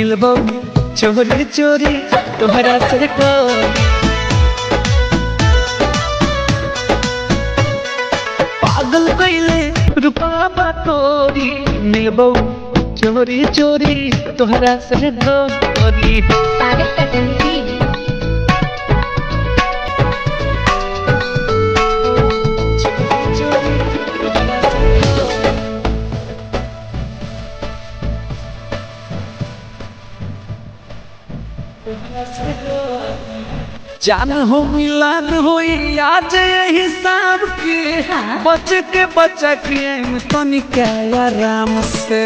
मिलबो चोरी चोरी तोहरा से पागल कैले रूपा तोरी मिलबो चोरी चोरी तोहरा से गोरी पागल कटन की जान हो मिलन हो आज हिसाब के बच के तनिक आराम से